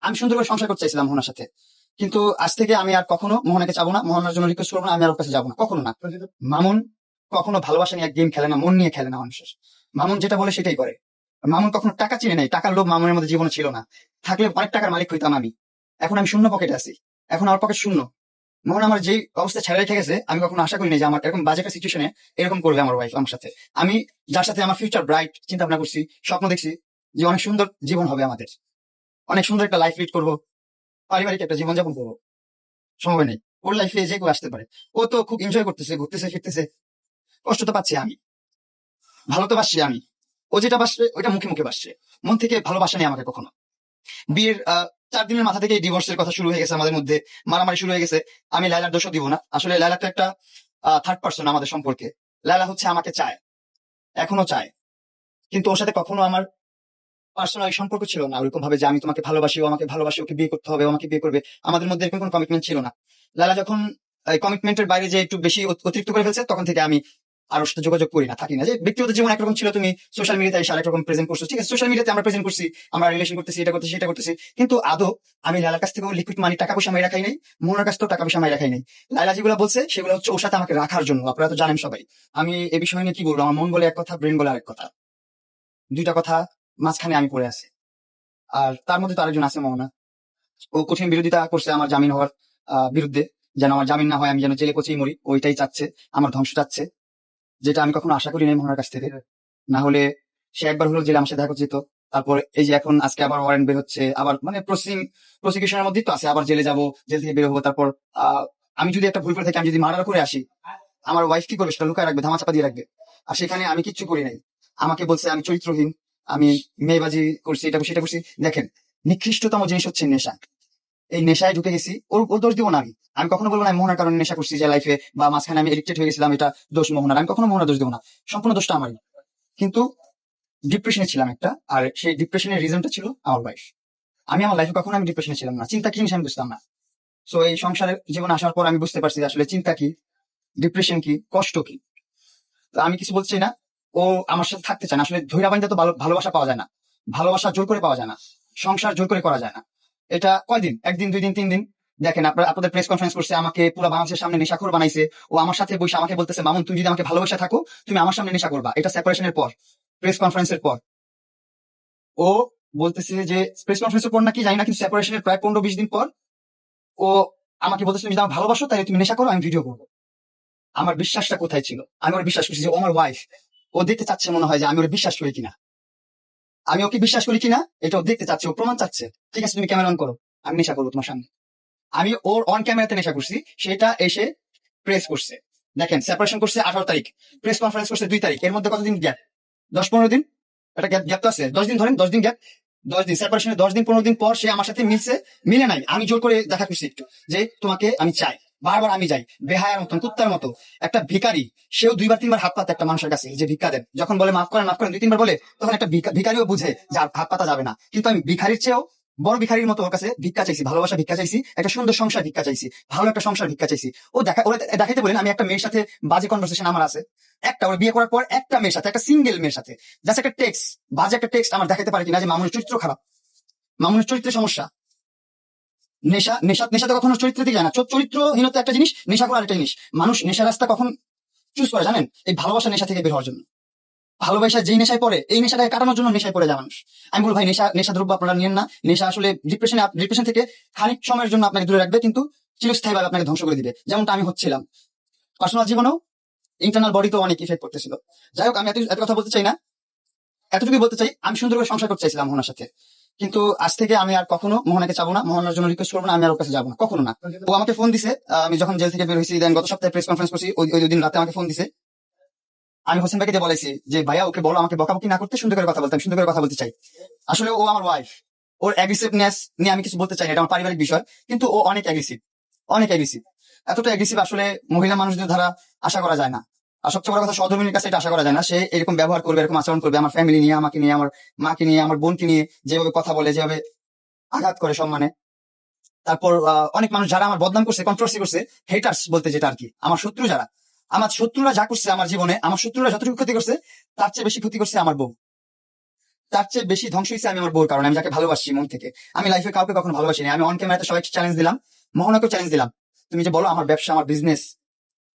আমি সুন্দর করে সংসার করতে চাইছিলাম মোহনার সাথে, কিন্তু আজ থেকে আমি আর কখনো মোহনাকে চাবো না, মোহনার জন্য রিকোয়েস্ট করবো না, আমি আর ওর কাছে যাবো না, কখনো না। মামুন কখনো ভালোবাসা নিয়ে এক গেম খেলে না, মন নিয়ে খেলে না মানুষের। মামুন যেটা বলে সেটাই করে। মামুন কখনো টাকা চিনে নেই, টাকার লোভ মামুনের মধ্যে জীবনে ছিল না। থাকলে অনেক টাকার মালিক হইতাম আমি। এখন আমি শূন্য পকেটে আছি, এখন আমার পকেট শূন্য। মোহন আমার যেই অবস্থা ছেড়ে রেখে গেছে, আমি কখনো আশা করিনি যে আমার এরকম বাজে একটা সিচুয়েশনে এরকম করবে আমার ওয়াইফ আমার সাথে। আমি যার সাথে আমার ফিউচার ব্রাইট চিন্তা ভাবনা করছি, স্বপ্ন দেখছি যে অনেক সুন্দর জীবন হবে আমাদের, অনেক সুন্দর একটা লাইফ লিড করবো, পারিবারিক একটা জীবনযাপন করবো, সময় নেই। ওর লাইফে যে কেউ আসতে পারে। ও তো খুব এনজয় করতেছে, ঘুরতেছে ফিরতেছে। কষ্ট তো পাচ্ছি আমি, ভালো তো বাসছি আমি। ও যেটা বাসছে ওইটা মুখে মুখে বাসছে, মন থেকে ভালোবাসা নেই আমাকে কখনো। বিয়ের 4 দিনের মাথা থেকে ডিভোর্সের কথা শুরু হয়ে গেছে আমাদের মধ্যে, মারামারি শুরু হয়ে গেছে। আমি লায়লার দোষও দিব না, আসলে লায়লা তো একটা থার্ড পার্সন আমাদের সম্পর্কে। লায়লা হচ্ছে আমাকে চায়, এখনো চায়, কিন্তু ওর সাথে কখনো আমার পার্সোনাল সম্পর্ক ছিল না ওরকম ভাবে যে আমি তোমাকে ভালোবাসি, ও আমাকে ভালোবাসি, ওকে বিয়ে করতে হবে, ও আমাকে বিয়ে করবে। আমাদের মধ্যে এরকম কোনো কমিটমেন্ট ছিল না। লায়লা যখন কমিটমেন্টের বাইরে যে একটু বেশি অতিরিক্ত করে ফেলছে, তখন থেকে আমি আর ওর সাথে যোগাযোগ করি না, থাকি না। যে ব্যক্তিগত জীবন একরকম ছিল, তুমি সোশ্যাল মিডিয়াতে এসে আরেক রকম প্রেজেন্ট করছো, ঠিক আছে, সোশ্যাল মিডিয়াতে আমরা প্রেজেন্ট করছি, আমরা রিলেশন করতেছি, এটা করতেছি, সেটা করতেছি, কিন্তু আদৌ আমি লালার কাছ থেকে লিকুইড মানি, টাকা পয়সা মাই রাখাই নাই, মোহনার কাছ থেকেও টাকা পয়সা মাই রাখাই নাই। লাইলা যেগুলো বলছে সেগুলো হচ্ছে ওর সাথে আমাকে রাখার জন্য। আপনারা তো জানেন সবাই, আমি এ বিষয় নিয়ে কি বলবো, আমার মন বলে এক কথা, ব্রেন বলে আরেক কথা, দুইটা কথা মাঝখানে আমি পড়ে আছি। আর তার মধ্যে তো আরেকজন আছে মোহনা, ও কঠিন বিরোধিতা করছে আমার জামিন হওয়ার বিরুদ্ধে, যেন আমার জামিন না হয়, আমি যেন জেলে পচেই মরি, ওইটাই চাচ্ছে, আমার ধ্বংস চাচ্ছে, যেটা আমি কখনো আশা করি নাই মোহনার কাছ থেকে। না হলে সে একবার হলো জেলে আমার সাথে দেখা করতে যেত। তারপর এই যে এখন আজকে আবার ওয়ারেন্ট বের হচ্ছে, আবার মানে প্রসিকিউশনের মধ্যেই তো আছে, আবার জেলে যাব, জেল থেকে বের হবো। তারপর আমি যদি একটা ভুল করে থাকি, আমি যদি মার্ডার করে আসি, আমার ওয়াইফ কি করবে, সেটা লুকায় রাখবে, ধামাচাপা দিয়ে রাখবে। আর সেখানে আমি কিচ্ছু করি নাই, আমাকে বলছে আমি চরিত্রহীন, আমি মেয়েবাজি করছি, এটা করছি, সেটা করছি। দেখেন, নিকৃষ্টতম জিনিস হচ্ছে নেশা। এই নেশায় ঢুকে গেছি, ওর ওর দোষ দিব না আমি। আমি কখনো বলবো না আমি মোহনার কারণে নেশা করছি যে লাইফে, বা মাঝখানে আমি এডিক্টেড হয়ে গেছিলাম, এটা দোষ মোহনার। আমি কখনো মোহনার দোষ দিব না, সম্পূর্ণ দোষটা আমারই। কিন্তু ডিপ্রেশনে ছিলাম একটা, আর সেই ডিপ্রেশনের রিজনটা ছিল আমার ওয়াইফ। আমি আমার লাইফে কখনো আমি ডিপ্রেশনে ছিলাম না, চিন্তা কি জিনিস আমি বুঝতাম না। সো এই সংসারের জীবনে আসার পর আমি বুঝতে পারছি যে আসলে চিন্তা কি, ডিপ্রেশন কি, কষ্ট কি। তো আমি কিছু বলছি না, ও আমার সাথে থাকতে চায় না। আসলে ধৈর্য বান্ধা তো ভালোবাসা পাওয়া যায় না, ভালোবাসা জোর করে পাওয়া যায় না, সংসার জোর করে করা যায় না। এটা কয়দিন, একদিন, 2 দিন, 3 দিন। দেখেন আপনাদের প্রেস কনফারেন্স করছে, আমাকে পুরো বাংলাদেশের সামনে নেশাখোর বানাইছে। ও আমার সাথে বসে আমাকে বলতেছে, মামুন তুমি যদি আমাকে ভালোবাসা থাকো, তুমি আমার সামনে নেশা করবা। এটা সেপারেশনের পর, প্রেস কনফারেন্সের পর। ও বলতেছে যে প্রেস কনফারেন্সের পর নাকি জানি না, কিন্তু সেপারেশনের প্রায় 15-20 দিন পর ও আমাকে বলতেছে, তুমি যদি আমাকে ভালোবাসো তাহলে তুমি নেশা করো, আমি ভিডিও করবো। আমার বিশ্বাসটা কোথায় ছিল? আমি ওর বিশ্বাস করছি যে ও আমার ওয়াইফ। ও দেখতে চাচ্ছে মনে হয় যে আমি ওর বিশ্বাস করি কিনা, আমি ওকে বিশ্বাস করি কিনা, এটা ও দেখতে চাচ্ছে, ও প্রমাণ চাচ্ছে। ঠিক আছে, তুমি ক্যামেরা অন করো, আমি নেশা করবো তোমার সামনে। আমি ওর অন ক্যামেরাতে নেশা করছি, সেটা এসে প্রেস করছে। দেখেন, সেপারেশন করছে 18 তারিখ, প্রেস কনফারেন্স করছে 2 তারিখ, এর মধ্যে কতদিন গ্যাপ? 10-15 দিন। একটা গ্যাপ, গ্যাপ তো আছে, 10 দিন ধরেন, 10 দিন গ্যাপ। 10 দিন সেপারেশনে, 10 দিন 15 দিন পর সে আমার সাথে মিলছে। মিলে নাই, আমি জোর করে দেখা করছি একটু, যে তোমাকে আমি চাই। বারবার আমি যাই, বেহায়ার মতন, কুত্তার মতো। একটা ভিখারি, সেও 2-3 বার হাত পাতে একটা মানুষের কাছে, যে ভিক্ষা দেন, যখন বলে মাফ করেন, মাফ করেন 2-3 বার বলে, তখন একটা ভিখারিও বুঝে যে আর হাত পাতা যাবে না। কিন্তু আমি ভিখারির চেয়েও বড় ভিখারির মতো ওর কাছে ভিক্ষা চাইছি, ভালোবাসা ভিক্ষা চাইছি, একটা সুন্দর সংসার ভিক্ষা চাইছি, ভালো একটা সংসার ভিক্ষা চাইছি। ও ওরা দেখাইতে বলেন আমি একটা মেয়ের সাথে বাজে কনভারসেশন আমার আছে, একটা ওর বিয়ে করার পর একটা মেয়ের সাথে, একটা সিঙ্গেল মেয়ের সাথে জাস্ট একটা টেক্সট, বাজে একটা টেক্সট আমার দেখাতে পারে কিনা যে মামুনের চরিত্র খারাপ, মামুনের চরিত্রের সমস্যা। নেশা নেশা নেশা তো কখনো চরিত্র দিয়ে যায় না, চরিত্রহীনতা একটা জিনিস, নেশা করা একটা জিনিস। মানুষ নেশা রাস্তা কখন চুজ করে জানেন? এই ভালোবাসা নেশা থেকে বের হওয়ার জন্য। ভালোবাসা যেই নেশায় পড়ে, এই নেশাটাকে কাটানোর জন্য নেশায় পড়ে যায় মানুষ। আমি বলবো ভাই, নেশা নেশা দ্রব্য আপনারা নিয়েন না। নেশা আসলে ডিপ্রেশন থেকে খানিক সময়ের জন্য আপনাকে দূরে রাখবে, কিন্তু চিরস্থায়ী ভাবে আপনাকে ধ্বংস করে দিবে, যেমনটা আমি হচ্ছিলাম। পার্সোনাল জীবনেও, ইন্টারনাল বডিতেও অনেক ইফেক্ট করতেছিল। যাই হোক, আমি এত কথা বলতে চাই না, এতটুকুই বলতে চাই, আমি সুন্দর করে সংসার করতে চাইছিলাম মোহনার সাথে, কিন্তু আজ থেকে আমি আর কখনো মোহনাকে চাবো না, মোহনার জন্য রিকোয়েস্ট করবো না, আমি আর ওর কাছে যাবো না, কখনো না। ও আমাকে ফোন দিছে, আমি যখন জেল থেকে বের হয়েছি, দেন গত সপ্তাহে প্রেস কনফারেন্স করছি, ওই ওই দিন রাতে আমাকে ফোন দিছে। আমি হোসেন ভাইকে দিয়ে বলেছি যে ভাইয়া ওকে বলো আমাকে বকাবকি না করতে, সুন্দর করে কথা বলতে, আমি সুন্দর করে কথা বলতে চাই। আসলে ও আমার ওয়াইফ, ওর অ্যাগ্রেসিভনেস নিয়ে আমি কিছু বলতে চাই না, এটা আমার পারিবারিক বিষয়, কিন্তু ও অনেক অ্যাগ্রেসিভ, অনেক অ্যাগ্রেসিভ। এতটা অ্যাগ্রেসিভ আসলে মহিলা মানুষদের দ্বারা আশা করা যায় না। আর সবচেয়ে বড় কথা, সহধর্মিনীর কাছে এটা আশা করা যায় না, সে এরকম ব্যবহার করবে, এরকম আচরণ করবে আমার ফ্যামিলি নিয়ে, আমাকে নিয়ে, আমার মাকে নিয়ে, আমার বোনকে নিয়ে, যেভাবে কথা বলে, যেভাবে আঘাত করে সম্মানে। তারপর অনেক মানুষ যারা আমার বদনাম করছে, কন্ট্রোভার্সি করছে, হেটার্স বলতে যেটা আর কি, আমার শত্রু যারা, আমার শত্রুরা যা করছে আমার জীবনে, আমার শত্রুরা যতটুকু ক্ষতি করছে, তার চেয়ে বেশি ক্ষতি করছে আমার বউ। তার চেয়ে বেশি ধ্বংস হয়েছে আমি আমার বউর কারণে। আমি যাকে ভালোবাসি মন থেকে, আমি লাইফে কাউকে কখনো ভালোবাসিনি। আমি অন ক্যামেরাতে সবাইকে চ্যালেঞ্জ দিলাম, মোহনাকেও চ্যালেঞ্জ দিলাম, তুমি যে বলো আমার ব্যবসা আমার বিজনেস,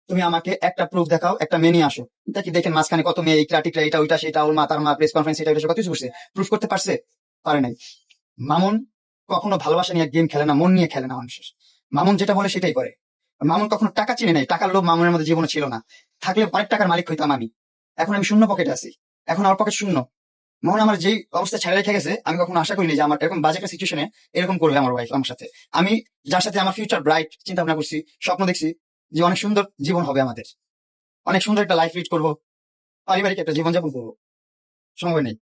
তুমি আমাকে একটা প্রুফ দেখাও, একটা মেয়ে নিয়ে আসো। এটা কি দেখেন মাঝখানে কত মেয়ে ইকরা টিকরা এটা ওইটা সেটা, ওর মা তার মা প্রেস কনফারেন্স এটা ওইটা সে কত কিছু করছে, প্রুফ করতে পারছে? পারে নাই। মামুন কখনো ভালোবাসা নিয়ে গেম খেলে না, মন নিয়ে খেলে না মানুষের। মামুন যেটা বলে সেটাই করে। মামুন কখনো টাকা চিনে নাই, টাকার লোভ মামুনের মধ্যে জীবনে ছিল না। থাকলে অনেক টাকার মালিক হইতাম আমি। এখন আমি শূন্য পকেটে আছি, এখন আমার পকেট শূন্য। মোহন আমার যেই অবস্থা ছেড়ে রেখে গেছে, আমি কখনো আশা করিনি যে আমার এরকম বাজে একটা সিচুয়েশনে এরকম করবে আমার ওয়াইফ আমার সাথে। আমি যার সাথে আমার ফিউচার ব্রাইট চিন্তা ভাবনা করছি, স্বপ্ন দেখছি যে অনেক সুন্দর জীবন হবে আমাদের, অনেক সুন্দর একটা লাইফ লিড করবো, পারিবারিক একটা জীবনযাপন করবো, সময় নেই।